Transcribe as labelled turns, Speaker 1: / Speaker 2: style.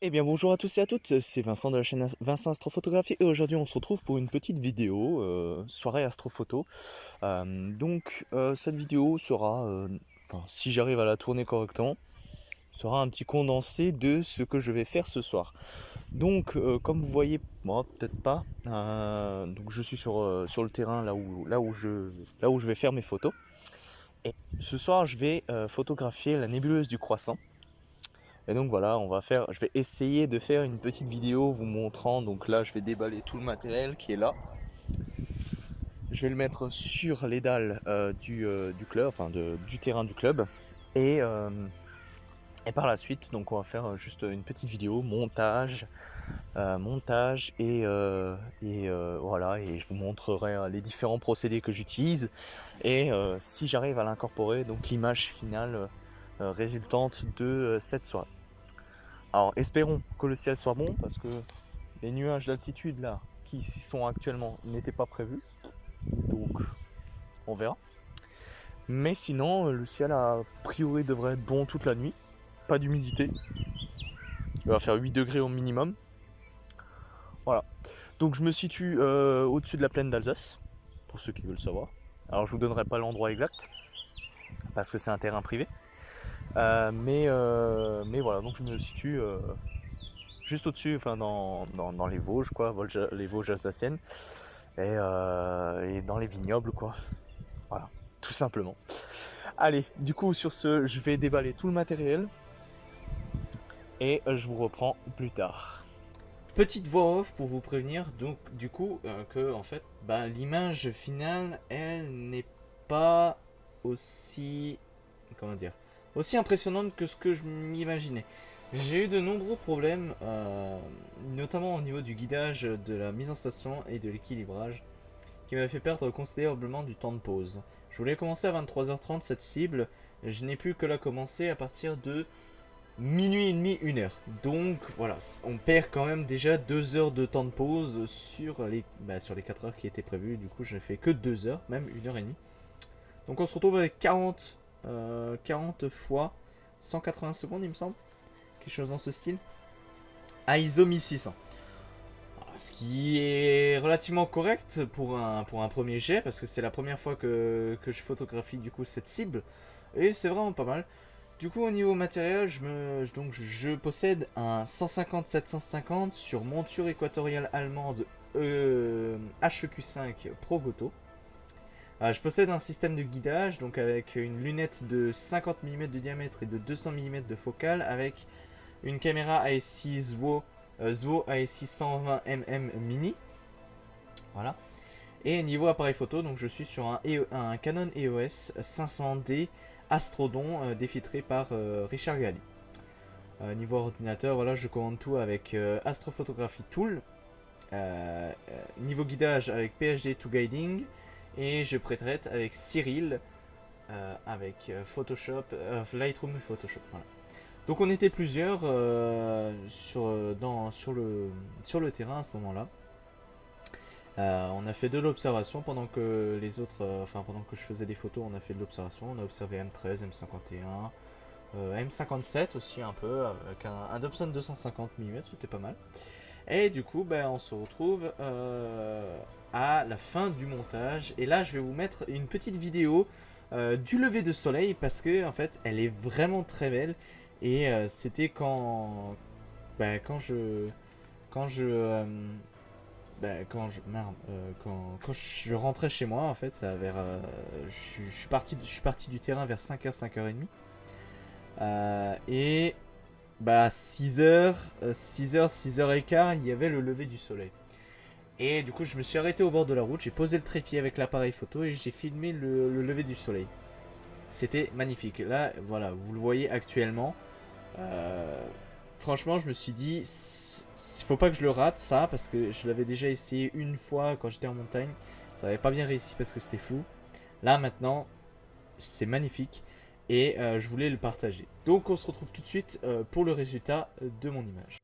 Speaker 1: Eh bien bonjour à tous et à toutes, c'est Vincent de la chaîne Vincent Astrophotographie et aujourd'hui on se retrouve pour une petite vidéo, soirée astrophoto. Cette vidéo sera, enfin, si j'arrive à la tourner correctement, sera un petit condensé de ce que je vais faire ce soir. Comme vous voyez, moi peut-être pas, donc je suis sur le terrain là où je vais faire mes photos. Et ce soir je vais photographier la nébuleuse du Croissant. Et donc voilà, je vais essayer de faire une petite vidéo vous montrant. Donc là, je vais déballer tout le matériel qui est là. Je vais le mettre sur les dalles du club, du terrain du club. Et, euh, et par la suite, donc on va faire juste une petite vidéo, montage voilà. Et je vous montrerai les différents procédés que j'utilise. Si j'arrive à l'incorporer, donc l'image finale résultante de cette soirée. Alors espérons que le ciel soit bon parce que les nuages d'altitude là qui y sont actuellement n'étaient pas prévus. Donc on verra. Mais sinon le ciel a priori devrait être bon toute la nuit. Pas d'humidité. Il va faire 8 degrés au minimum. Voilà. Donc je me situe au-dessus de la plaine d'Alsace, pour ceux qui veulent savoir. Alors je vous donnerai pas l'endroit exact, parce que c'est un terrain privé. Mais voilà, donc je me situe juste au-dessus, enfin dans les Vosges, quoi, les Vosges alsaciennes, et dans les vignobles, quoi. Voilà, tout simplement. Allez, du coup, sur ce, je vais déballer tout le matériel et je vous reprends plus tard. Petite voix off pour vous prévenir, donc du coup, que en fait, l'image finale, elle n'est pas aussi, comment dire, aussi impressionnante que ce que je m'imaginais. J'ai eu de nombreux problèmes, notamment au niveau du guidage, de la mise en station et de l'équilibrage, qui m'avait fait perdre considérablement du temps de pause. Je voulais commencer à 23h30 cette cible, et je n'ai pu que la commencer à partir de minuit et demi, 1 heure. Donc voilà, on perd quand même déjà 2 heures de temps de pause sur les 4 heures qui étaient prévues. Du coup, je n'ai fait que 2 heures, même 1 heure et demie. Donc on se retrouve avec 40 fois 180 secondes, il me semble. Quelque chose dans ce style. À ISO 1600. Ce qui est relativement correct pour un premier jet, parce que c'est la première fois que je photographie du coup cette cible. Et c'est vraiment pas mal. Du coup, au niveau matériel, je possède un 150-750 sur monture équatoriale allemande HEQ5 Pro Goto. Je possède un système de guidage, donc avec une lunette de 50 mm de diamètre et de 200 mm de focale, avec une caméra ASI ZWO ASI 120 mm mini. Voilà. Et niveau appareil photo, donc je suis sur un Canon EOS 500D Astrodon défiltré par Richard Galli. Niveau ordinateur, voilà, je commande tout avec Astrophotographie Tool. Niveau guidage avec PHD to Guiding. Et je pré-traite avec Cyril, avec Photoshop, Lightroom et Photoshop. Voilà. Donc on était plusieurs sur le terrain à ce moment-là. On a fait de l'observation pendant que pendant que je faisais des photos, on a fait de l'observation. On a observé M13, M51, M57 aussi un peu, avec un Dobson 250 mm, c'était pas mal. Et du coup, on se retrouve à la fin du montage. Et là, je vais vous mettre une petite vidéo du lever de soleil parce que en fait, elle est vraiment très belle. Et c'était quand je quand je quand je rentrais chez moi en fait je suis parti du terrain vers 5h 5h30 et 6h 6h 6h15 il y avait le lever du soleil et du coup je me suis arrêté au bord de la route, j'ai posé le trépied avec l'appareil photo et j'ai filmé le lever du soleil. C'était magnifique, là voilà vous le voyez actuellement. euh, Franchement, je me suis dit, il faut pas que je le rate ça, parce que je l'avais déjà essayé une fois quand j'étais en montagne. Ça n'avait pas bien réussi parce que c'était flou. Là maintenant, c'est magnifique et je voulais le partager. Donc on se retrouve tout de suite pour le résultat de mon image.